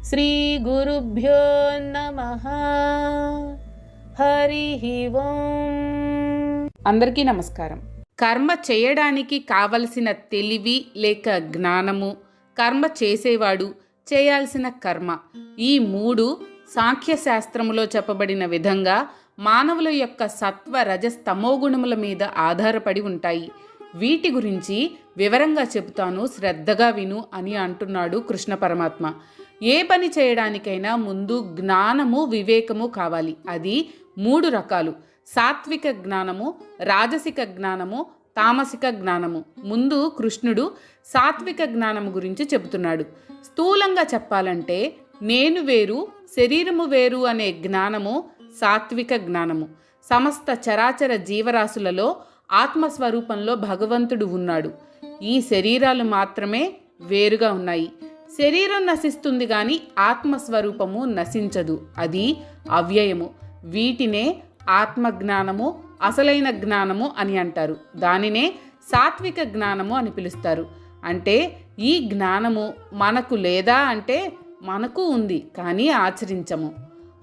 శ్రీ గురుభ్యో నమః. హరి ఓం. అందరికీ నమస్కారం. కర్మ చేయడానికి కావలసిన తెలివి లేక జ్ఞానము, కర్మ చేసేవాడు, చేయాల్సిన కర్మ, ఈ మూడు సాంఖ్యశాస్త్రములో చెప్పబడిన విధంగా మానవుల యొక్క సత్వ రజస్ తమోగుణముల మీద ఆధారపడి ఉంటాయి. వీటి గురించి వివరంగా చెబుతాను, శ్రద్ధగా విను అని అంటున్నాడు కృష్ణ పరమాత్మ. ఏ పని చేయడానికైనా ముందు జ్ఞానము, వివేకము కావాలి. అది 3 రకాలు: సాత్విక జ్ఞానము, రాజసిక జ్ఞానము, తామసిక జ్ఞానము. ముందు కృష్ణుడు సాత్విక జ్ఞానము గురించి చెబుతున్నాడు. స్థూలంగా చెప్పాలంటే నేను వేరు, శరీరము వేరు అనే జ్ఞానము సాత్విక జ్ఞానము. సమస్త చరాచర జీవరాశులలో ఆత్మస్వరూపంలో భగవంతుడు ఉన్నాడు. ఈ శరీరాలు మాత్రమే వేరుగా ఉన్నాయి. శరీరం నశిస్తుంది కానీ ఆత్మస్వరూపము నశించదు, అది అవ్యయము. వీటినే ఆత్మజ్ఞానము, అసలైన జ్ఞానము అని అంటారు. దానినే సాత్విక జ్ఞానము అని పిలుస్తారు. అంటే ఈ జ్ఞానము మనకు లేదా అంటే మనకు ఉంది కానీ ఆచరించము.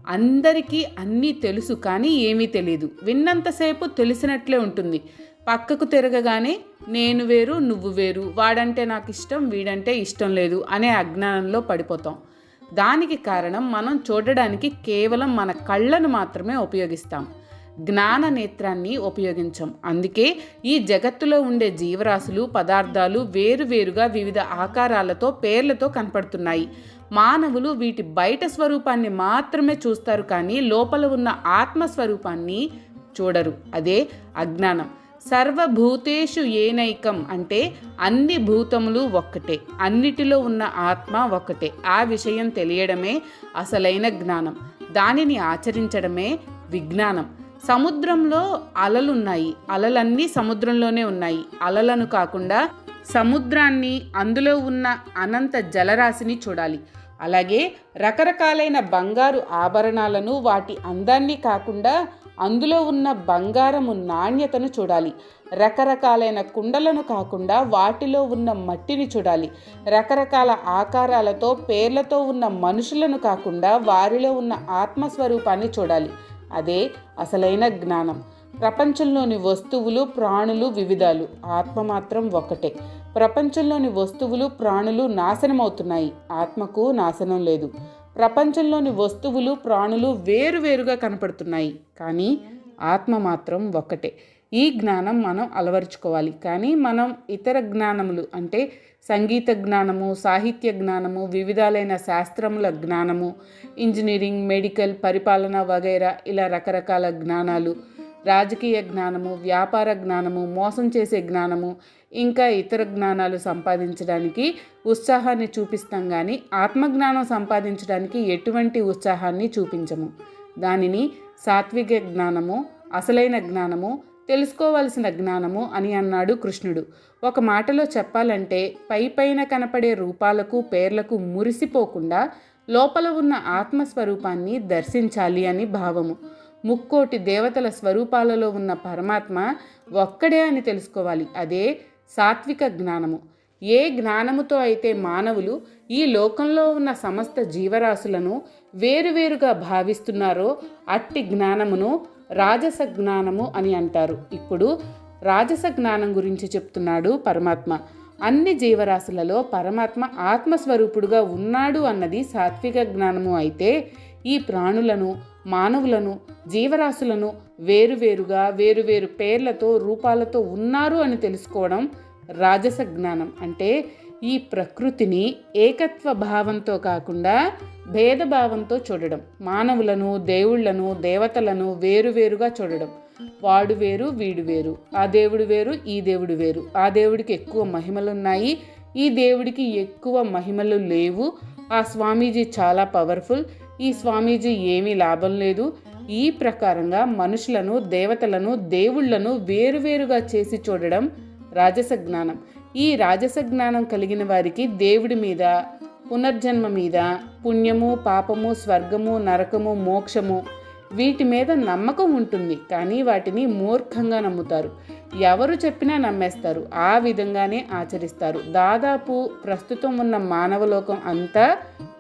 అందరికీ అన్నీ తెలుసు కానీ ఏమీ తెలియదు. విన్నంతసేపు తెలిసినట్లే ఉంటుంది. పక్కకు తిరగగానే నేను వేరు, నువ్వు వేరు, వాడంటే నాకు ఇష్టం, వీడంటే ఇష్టం లేదు అనే అజ్ఞానంలో పడిపోతాం. దానికి కారణం మనం చూడడానికి కేవలం మన కళ్ళను మాత్రమే ఉపయోగిస్తాం, జ్ఞాన నేత్రాన్ని ఉపయోగించం. అందుకే ఈ జగత్తులో ఉండే జీవరాశులు, పదార్థాలు వేరువేరుగా వివిధ ఆకారాలతో, పేర్లతో కనపడుతున్నాయి. మానవులు వీటి బయట స్వరూపాన్ని మాత్రమే చూస్తారు కానీ లోపల ఉన్న ఆత్మస్వరూపాన్ని చూడరు. అదే అజ్ఞానం. సర్వభూతేషు ఏనైకం అంటే అన్ని భూతములు ఒక్కటే, అన్నిటిలో ఉన్న ఆత్మ ఒక్కటే. ఆ విషయం తెలియడమే అసలైన జ్ఞానం. దానిని ఆచరించడమే విజ్ఞానం. సముద్రంలో అలలున్నాయి, అలలన్నీ సముద్రంలోనే ఉన్నాయి. అలలను కాకుండా సముద్రాన్ని, అందులో ఉన్న అనంత జలరాశిని చూడాలి. అలాగే రకరకాలైన బంగారు ఆభరణాలను, వాటి అందాన్ని కాకుండా అందులో ఉన్న బంగారము నాణ్యతను చూడాలి. రకరకాలైన కుండలను కాకుండా వాటిలో ఉన్న మట్టిని చూడాలి. రకరకాల ఆకారాలతో, పేర్లతో ఉన్న మనుషులను కాకుండా వారిలో ఉన్న ఆత్మస్వరూపాన్ని చూడాలి. అదే అసలైన జ్ఞానం. ప్రపంచంలోని వస్తువులు, ప్రాణులు వివిధాలు, ఆత్మ మాత్రం ఒక్కటే. ప్రపంచంలోని వస్తువులు, ప్రాణులు నాశనమవుతున్నాయి, ఆత్మకు నాశనం లేదు. ప్రపంచంలోని వస్తువులు, ప్రాణులు వేరువేరుగా కనపడుతున్నాయి కానీ ఆత్మ మాత్రం ఒక్కటే. ఈ జ్ఞానం మనం అలవరుచుకోవాలి. కానీ మనం ఇతర జ్ఞానములు అంటే సంగీత జ్ఞానము, సాహిత్య జ్ఞానము, వివిధాలైన శాస్త్రముల జ్ఞానము, ఇంజనీరింగ్, మెడికల్, పరిపాలన వగైరా ఇలా రకరకాల జ్ఞానాలు, రాజకీయ జ్ఞానము, వ్యాపార జ్ఞానము, మోసం చేసే జ్ఞానము, ఇంకా ఇతర జ్ఞానాలు సంపాదించడానికి ఉత్సాహాన్ని చూపిస్తాం కానీ ఆత్మజ్ఞానం సంపాదించడానికి ఎటువంటి ఉత్సాహాన్ని చూపించము. దానిని సాత్విక జ్ఞానము, అసలైన జ్ఞానము, తెలుసుకోవాల్సిన జ్ఞానము అని అన్నాడు కృష్ణుడు. ఒక మాటలో చెప్పాలంటే పైపైన కనపడే రూపాలకు, పేర్లకు మురిసిపోకుండా లోపల ఉన్న ఆత్మస్వరూపాన్ని దర్శించాలి అని భావము. 3,000,000 దేవతల స్వరూపాలలో ఉన్న పరమాత్మ ఒక్కడే అని తెలుసుకోవాలి. అదే సాత్విక జ్ఞానము. ఏ జ్ఞానముతో అయితే మానవులు ఈ లోకంలో ఉన్న సమస్త జీవరాశులను వేరువేరుగా భావిస్తున్నారో అట్టి జ్ఞానమును రాజస జ్ఞానము అని అంటారు. ఇప్పుడు రాజస జ్ఞానం గురించి చెప్తున్నాడు పరమాత్మ. అన్ని జీవరాశులలో పరమాత్మ ఆత్మస్వరూపుడుగా ఉన్నాడు అన్నది సాత్విక జ్ఞానము అయితే, ఈ ప్రాణులను, మానవులను, జీవరాశులను వేరువేరుగా వేరువేరు పేర్లతో, రూపాలతో ఉన్నారు అని తెలుసుకోవడం రాజస జ్ఞానం. అంటే ఈ ప్రకృతిని ఏకత్వ భావంతో కాకుండా భేదభావంతో చూడడం, మానవులను, దేవుళ్లను, దేవతలను వేరువేరుగా చూడడం. వాడు వేరు, వీడు వేరు, ఆ దేవుడు వేరు, ఈ దేవుడు వేరు, ఆ దేవుడికి ఎక్కువ మహిమలున్నాయి, ఈ దేవుడికి ఎక్కువ మహిమలు లేవు, ఆ స్వామీజీ చాలా పవర్ఫుల్, ఈ స్వామీజీ ఏమీ లాభం లేదు. ఈ ప్రకారంగా మనుషులను, దేవతలను, దేవుళ్లను వేరువేరుగా చేసి చూడడం రాజస జ్ఞానం. ఈ రాజస జ్ఞానం కలిగిన వారికి దేవుడి మీద, పునర్జన్మ మీద, పుణ్యము, పాపము, స్వర్గము, నరకము, మోక్షము వీటి మీద నమ్మకం ఉంటుంది కానీ వాటిని మూర్ఖంగా నమ్ముతారు. ఎవరు చెప్పినా నమ్మేస్తారు, ఆ విధంగానే ఆచరిస్తారు. దాదాపు ప్రస్తుతం ఉన్న మానవలోకం అంతా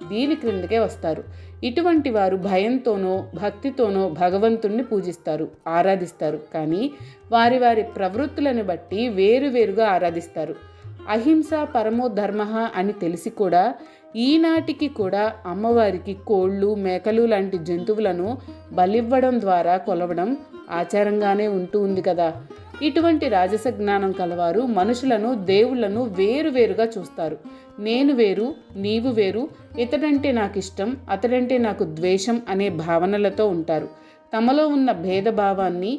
దీని క్రిందకే వస్తారు. ఇటువంటి వారు భయంతోనో భక్తితోనో భగవంతుణ్ణి పూజిస్తారు, ఆరాధిస్తారు. కానీ వారి వారి ప్రవృత్తులను బట్టి వేరువేరుగా ఆరాధిస్తారు. అహింస పరమో ధర్మ అని తెలిసి కూడా ఈనాటికి కూడా అమ్మవారికి కోళ్ళు, మేకలు లాంటి జంతువులను బలివ్వడం ద్వారా కొలవడం ఆచారంగానే ఉంటూ ఉంది కదా. ఇటువంటి రాజస జ్ఞానం కలవారు మనుషులను, దేవుళ్లను వేరువేరుగా చూస్తారు. నేను వేరు, నీవు వేరు, ఇతడంటే నాకు ఇష్టం, అతడంటే నాకు ద్వేషం అనే భావనలతో ఉంటారు. తమలో ఉన్న భేదభావాన్ని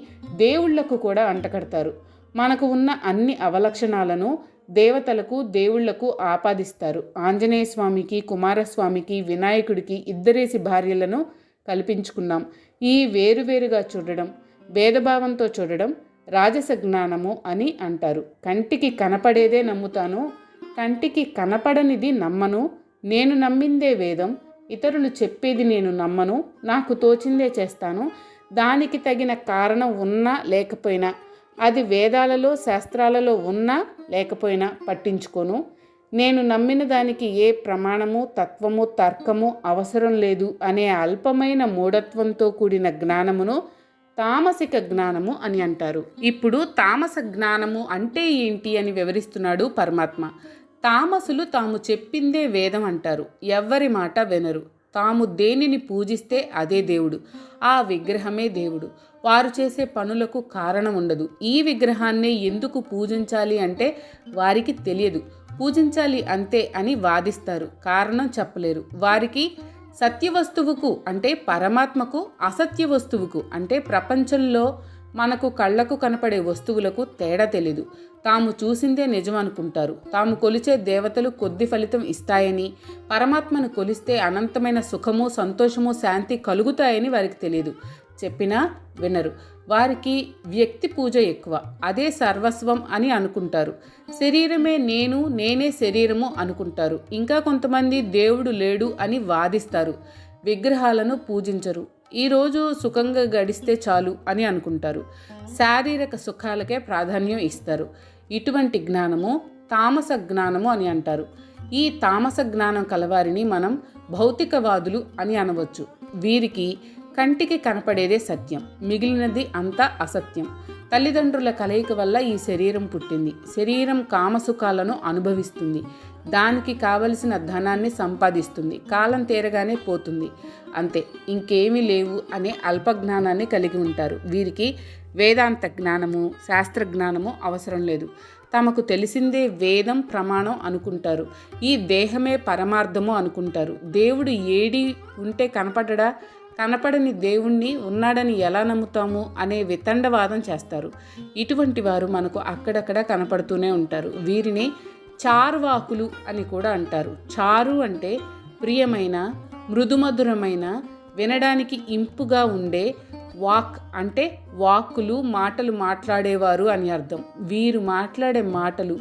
దేవుళ్లకు కూడా అంటకడతారు. మనకు ఉన్న అన్ని అవలక్షణాలను దేవతలకు, దేవుళ్లకు ఆపాదిస్తారు. ఆంజనేయ స్వామికి, కుమారస్వామికి, వినాయకుడికి ఇద్దరేసి భార్యలను కల్పించుకున్నాం. ఈ వేరువేరుగా చూడడం, భేదభావంతో చూడడం రాజస జ్ఞానము అని అంటారు. కంటికి కనపడేదే నమ్ముతాను, కంటికి కనపడనిది నమ్మను, నేను నమ్మిందే వేదం, ఇతరులు చెప్పేది నేను నమ్మను, నాకు తోచిందే చేస్తాను, దానికి తగిన కారణం ఉన్నా లేకపోయినా, అది వేదాలలో శాస్త్రాలలో ఉన్నా లేకపోయినా పట్టించుకోను, నేను నమ్మిన దానికి ఏ ప్రమాణము, తత్వము, తర్కము అవసరం లేదు అనే అల్పమైన మూఢత్వంతో కూడిన జ్ఞానమును తామసిక జ్ఞానము అని అంటారు. ఇప్పుడు తామస జ్ఞానము అంటే ఏంటి అని వివరిస్తున్నాడు పరమాత్మ. తామసులు తాము చెప్పిందే వేదం అంటారు. ఎవ్వరి మాట వినరు. తాము దేనిని పూజిస్తే అదే దేవుడు, ఆ విగ్రహమే దేవుడు. వారు చేసే పనులకు కారణం ఉండదు. ఈ విగ్రహాన్నే ఎందుకు పూజించాలి అంటే వారికి తెలియదు. పూజించాలి అంతే అని వాదిస్తారు, కారణం చెప్పలేరు. వారికి సత్య వస్తువుకు అంటే పరమాత్మకు, అసత్య వస్తువుకు అంటే ప్రపంచంలో మనకు కళ్ళకు కనపడే వస్తువులకు తేడా తెలీదు. తాము చూసిందే నిజం అనుకుంటారు. తాము కొలిచే దేవతలు కొద్ది ఫలితం ఇస్తాయని, పరమాత్మను కొలిస్తే అనంతమైన సుఖము, సంతోషము, శాంతి కలుగుతాయని వారికి తెలియదు. చెప్పినా వినరు. వారికి వ్యక్తి పూజ ఎక్కువ, అదే సర్వస్వం అని అనుకుంటారు. శరీరమే నేను, నేనే శరీరము అనుకుంటారు. ఇంకా కొంతమంది దేవుడు లేడు అని వాదిస్తారు. విగ్రహాలను పూజించరు. ఈరోజు సుఖంగా గడిస్తే చాలు అని అనుకుంటారు. శారీరక సుఖాలకే ప్రాధాన్యం ఇస్తారు. ఇటువంటి జ్ఞానము తామస జ్ఞానము అని అంటారు. ఈ తామస జ్ఞానం కలవారిని మనం భౌతికవాదులు అని అనవచ్చు. వీరికి కంటికి కనపడేదే సత్యం, మిగిలినది అంతా అసత్యం. తల్లిదండ్రుల కలయిక వల్ల ఈ శరీరం పుట్టింది. శరీరం కామసుఖాలను అనుభవిస్తుంది. దానికి కావలసిన ధనాన్ని సంపాదిస్తుంది. కాలం తీరగానే పోతుంది. అంతే, ఇంకేమీ లేవు అనే అల్పజ్ఞానాన్ని కలిగి ఉంటారు. వీరికి వేదాంత జ్ఞానము, శాస్త్ర జ్ఞానము అవసరం లేదు. తమకు తెలిసిందే వేదం, ప్రమాణం అనుకుంటారు. ఈ దేహమే పరమార్థము అనుకుంటారు. దేవుడు ఏడి ఉంటే కనపడడా? కనపడని దేవుణ్ణి ఉన్నాడని ఎలా నమ్ముతాము అనే వితండవాదం చేస్తారు. ఇటువంటి వారు మనకు అక్కడక్కడ కనపడుతూనే ఉంటారు. వీరిని చార్వాకులు అని కూడా అంటారు. చారు అంటే ప్రియమైన, మృదుమధురమైన, వినడానికి ఇంపుగా ఉండే. వాక్ అంటే వాక్కులు, మాటలు మాట్లాడేవారు అని అర్థం. వీరు మాట్లాడే మాటలు,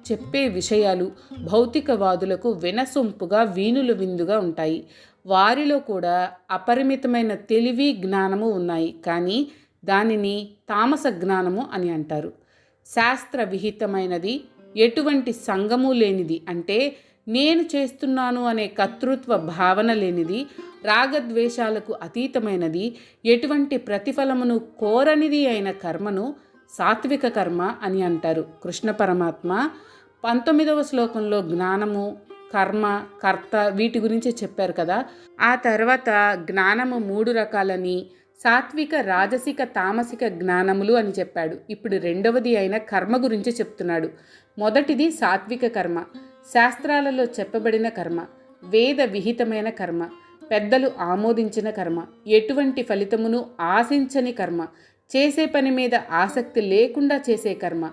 చెప్పే విషయాలు భౌతికవాదులకు వినసొంపుగా, వీణులు విందుగా ఉంటాయి. వారిలో కూడా అపరిమితమైన తెలివి, జ్ఞానము ఉన్నాయి. కానీ దానిని తామస జ్ఞానము అని అంటారు. శాస్త్ర విహితమైనది, ఎటువంటి సంగము లేనిది, అంటే నేను చేస్తున్నాను అనే కర్తృత్వ భావన లేనిది, రాగద్వేషాలకు అతీతమైనది, ఎటువంటి ప్రతిఫలమును కోరనిది అయిన కర్మను సాత్విక కర్మ అని అంటారు. కృష్ణ పరమాత్మ 19వ శ్లోకంలో జ్ఞానము, కర్మ, కర్త వీటి గురించి చెప్పారు కదా. ఆ తర్వాత జ్ఞానము 3 రకాలని, సాత్విక, రాజసిక, తామసిక జ్ఞానములు అని చెప్పాడు. ఇప్పుడు రెండవది అయిన కర్మ గురించి చెప్తున్నాడు. మొదటిది సాత్విక కర్మ, శాస్త్రాలలో చెప్పబడిన కర్మ, వేద విహితమైన కర్మ, పెద్దలు ఆమోదించిన కర్మ, ఎటువంటి ఫలితమును ఆశించని కర్మ, చేసే పని మీద ఆసక్తి లేకుండా చేసే కర్మ,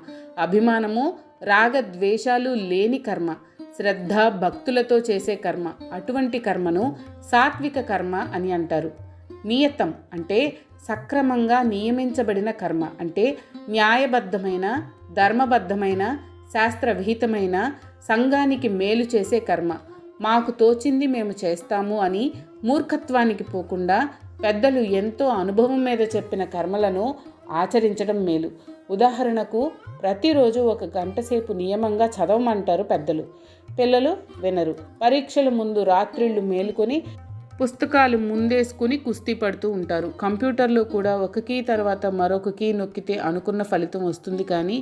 అభిమానము, రాగద్వేషాలు లేని కర్మ, శ్రద్ధ భక్తులతో చేసే కర్మ. అటువంటి కర్మను సాత్విక కర్మ అని అంటారు. నియతం అంటే సక్రమంగా నియమించబడిన కర్మ, అంటే న్యాయబద్ధమైన, ధర్మబద్ధమైన, శాస్త్ర విహితమైన, సంఘానికి మేలు చేసే కర్మ. మాకు తోచింది మేము చేస్తాము అని మూర్ఖత్వానికి పోకుండా పెద్దలు ఎంతో అనుభవం మీద చెప్పిన కర్మలను ఆచరించడం మేలు. ఉదాహరణకు ప్రతిరోజు 1 గంట సేపు నియమంగా చదవమంటారు పెద్దలు. పిల్లలు వినరు. పరీక్షల ముందు రాత్రిళ్ళు మేలుకొని పుస్తకాలు ముందేసుకుని కుస్తీ పడుతూ ఉంటారు. కంప్యూటర్లో కూడా ఒక కీ తర్వాత మరొక కీ నొక్కితే అనుకున్న ఫలితం వస్తుంది, కానీ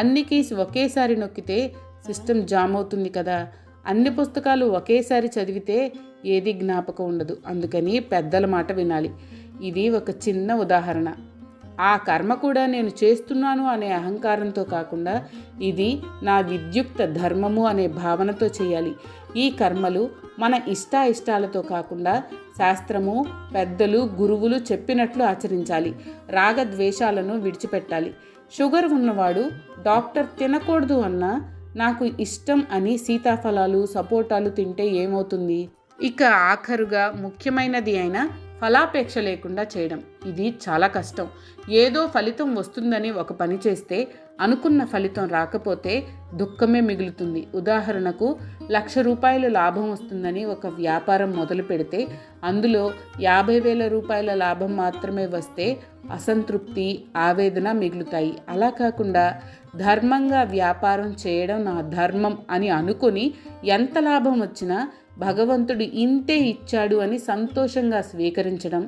అన్ని కీస్ ఒకేసారి నొక్కితే సిస్టమ్ జామ్ అవుతుంది కదా. అన్ని పుస్తకాలు ఒకేసారి చదివితే ఏది జ్ఞాపకం ఉండదు. అందుకని పెద్దల మాట వినాలి. ఇది ఒక చిన్న ఉదాహరణ. ఆ కర్మ కూడా నేను చేస్తున్నాను అనే అహంకారంతో కాకుండా ఇది నా విద్యుక్త ధర్మము అనే భావనతో చేయాలి. ఈ కర్మలు మన ఇష్టాలతో కాకుండా శాస్త్రము, పెద్దలు, గురువులు చెప్పినట్లు ఆచరించాలి. రాగద్వేషాలను విడిచిపెట్టాలి. షుగర్ ఉన్నవాడు డాక్టర్ తినకూడదు అన్నా నాకు ఇష్టం అని సీతాఫలాలు, సపోటాలు తింటే ఏమవుతుంది? ఇక ఆఖరుగా ముఖ్యమైనది అయిన ఫలాపేక్ష లేకుండా చేయడం. ఇది చాలా కష్టం. ఏదో ఫలితం వస్తుందని ఒక పని చేస్తే అనుకున్న ఫలితం రాకపోతే దుఃఖమే మిగులుతుంది. ఉదాహరణకు 1,00,000 రూపాయలు లాభం వస్తుందని ఒక వ్యాపారం మొదలు పెడితే అందులో 50,000 రూపాయల లాభం మాత్రమే వస్తే అసంతృప్తి, ఆవేదన మిగులుతాయి. అలా కాకుండా ధర్మంగా వ్యాపారం చేయడం నా ధర్మం అని అనుకొని ఎంత లాభం వచ్చినా భగవంతుడు ఇంతే ఇచ్చాడు అని సంతోషంగా స్వీకరించడం,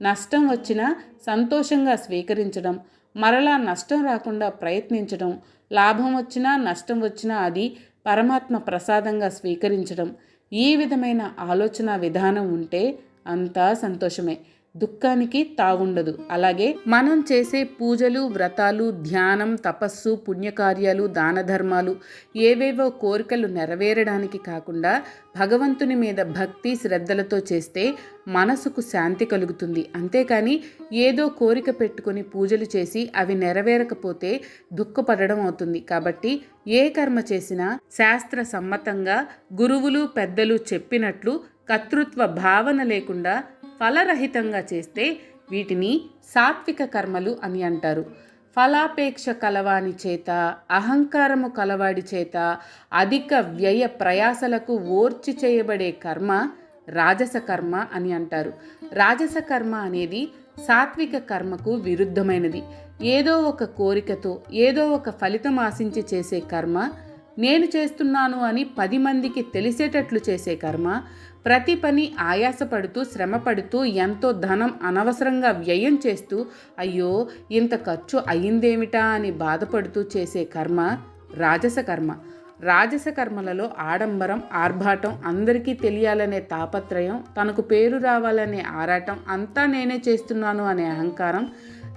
నష్టం వచ్చినా సంతోషంగా స్వీకరించడం, మరలా నష్టం రాకుండా ప్రయత్నించడం, లాభం వచ్చినా నష్టం వచ్చినా అది పరమాత్మ ప్రసాదంగా స్వీకరించడం, ఈ విధమైన ఆలోచన విధానం ఉంటే అంతా సంతోషమే, దుఃఖానికి తావుండదు. అలాగే మనం చేసే పూజలు, వ్రతాలు, ధ్యానం, తపస్సు, పుణ్యకార్యాలు, దాన ధర్మాలు ఏవేవో కోరికలు నెరవేరడానికి కాకుండా భగవంతుని మీద భక్తి శ్రద్ధలతో చేస్తే మనసుకు శాంతి కలుగుతుంది. అంతేకాని ఏదో కోరిక పెట్టుకొని పూజలు చేసి అవి నెరవేరకపోతే దుఃఖపడడం అవుతుంది. కాబట్టి ఏ కర్మ చేసినా శాస్త్ర సమ్మతంగా గురువులు, పెద్దలు చెప్పినట్లు కర్తృత్వ భావన లేకుండా ఫలరహితంగా చేస్తే వీటిని సాత్విక కర్మలు అని అంటారు. ఫలాపేక్ష కలవాని చేత, అహంకారము కలవాడి చేత అధిక వ్యయ ప్రయాసలకు ఓర్చి చేయబడే కర్మ రాజస కర్మ అని అంటారు. రాజస కర్మ అనేది సాత్విక కర్మకు విరుద్ధమైనది. ఏదో ఒక కోరికతో, ఏదో ఒక ఫలితం ఆశించి చేసే కర్మ, నేను చేస్తున్నాను అని 10 మందికి తెలిసేటట్లు చేసే కర్మ, ప్రతి పని ఆయాసపడుతూ, శ్రమపడుతూ, ఎంతో ధనం అనవసరంగా వ్యయం చేస్తూ అయ్యో ఇంత ఖర్చు అయ్యిందేమిటా అని బాధపడుతూ చేసే కర్మ రాజస కర్మ. రాజస కర్మలలో ఆడంబరం, ఆర్భాటం, అందరికీ తెలియాలనే తాపత్రయం, తనకు పేరు రావాలనే ఆరాటం, అంతా నేనే చేస్తున్నాను అనే అహంకారం,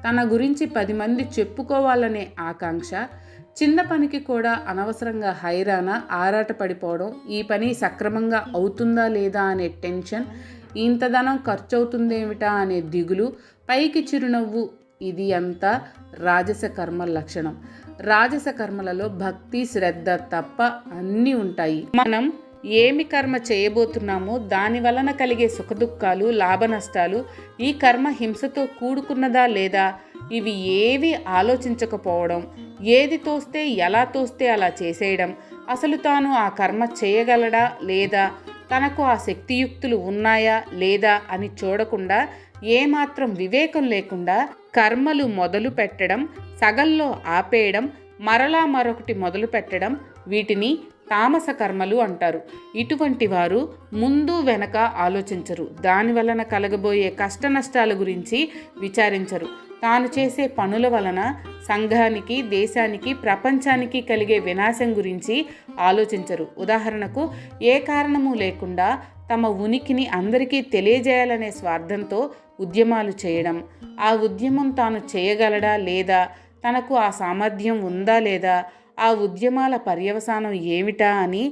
తన గురించి 10 మంది చెప్పుకోవాలనే ఆకాంక్ష, చిన్న పనికి కూడా అనవసరంగా హైరాణ, ఆరాట పడిపోవడం, ఈ పని సక్రమంగా అవుతుందా లేదా అనే టెన్షన్, ఇంత ధనం ఖర్చు అవుతుందేమిటా అనే దిగులు, పైకి చిరునవ్వు, ఇది అంతా రాజస కర్మ లక్షణం. రాజస కర్మలలో భక్తి, శ్రద్ధ తప్ప అన్నీ ఉంటాయి. మనం ఏమి కర్మ చేయబోతున్నామో దాని వలన కలిగే సుఖదుఖాలు, లాభ నష్టాలు, ఈ కర్మ హింసతో కూడుకున్నదా లేదా, ఇవి ఏవి ఆలోచించకపోవడం, ఏది తోస్తే ఎలా తోస్తే అలా చేసేయడం, అసలు తాను ఆ కర్మ చేయగలడా లేదా, తనకు ఆ శక్తియుక్తులు ఉన్నాయా లేదా అని చూడకుండా, ఏమాత్రం వివేకం లేకుండా కర్మలు మొదలు పెట్టడం, సగంలో ఆపేయడం, మరలా మరొకటి మొదలు పెట్టడం, వీటిని తామస కర్మలు అంటారు. ఇటువంటి వారు ముందు వెనక ఆలోచించరు. దాని వలన కలగబోయే కష్ట నష్టాల గురించి విచారించరు. తాను చేసే పనుల వలన సంఘానికి, దేశానికి, ప్రపంచానికి కలిగే వినాశం గురించి ఆలోచించరు. ఉదాహరణకు ఏ కారణము లేకుండా తమ ఉనికిని అందరికీ తెలియజేయాలనే స్వార్థంతో ఉద్యమాలు చేయడం, ఆ ఉద్యమం తాను చేయగలడా లేదా, తనకు ఆ సామర్థ్యం ఉందా లేదా, ఆ ఉద్యమాల పర్యవసానం ఏమిటా అని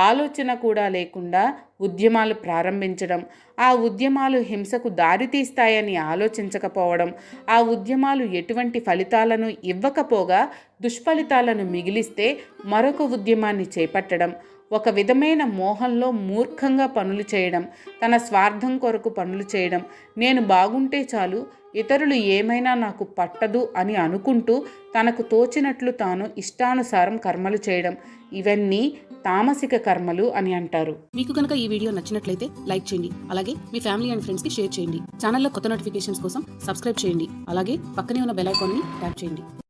ఆలోచన కూడా లేకుండా ఉద్యమాలు ప్రారంభించడం, ఆ ఉద్యమాలు హింసకు దారితీస్తాయని ఆలోచించకపోవడం, ఆ ఉద్యమాలు ఎటువంటి ఫలితాలను ఇవ్వకపోగా దుష్ఫలితాలను మిగిలిస్తే మరొక ఉద్యమాన్ని చేపట్టడం, ఒక విధమైన మోహంలో మూర్ఖంగా పనులు చేయడం, తన స్వార్థం కొరకు పనులు చేయడం, నేను బాగుంటే చాలు, ఇతరులు ఏమైనా నాకు పట్టదు అని అనుకుంటూ తనకు తోచినట్లు తాను ఇష్టానుసారం కర్మలు చేయడం, ఇవన్నీ తామసిక కర్మలు అని అంటారు. మీకు కనుక ఈ వీడియో నచ్చినట్లయితే లైక్ చేయండి. అలాగే మీ ఫ్యామిలీ అండ్ ఫ్రెండ్స్కి షేర్ చేయండి. ఛానల్లో కొత్త నోటిఫికేషన్స్ కోసం సబ్స్క్రైబ్ చేయండి. అలాగే పక్కనే ఉన్న బెల్ ఐకాన్ని ట్యాప్ చేయండి.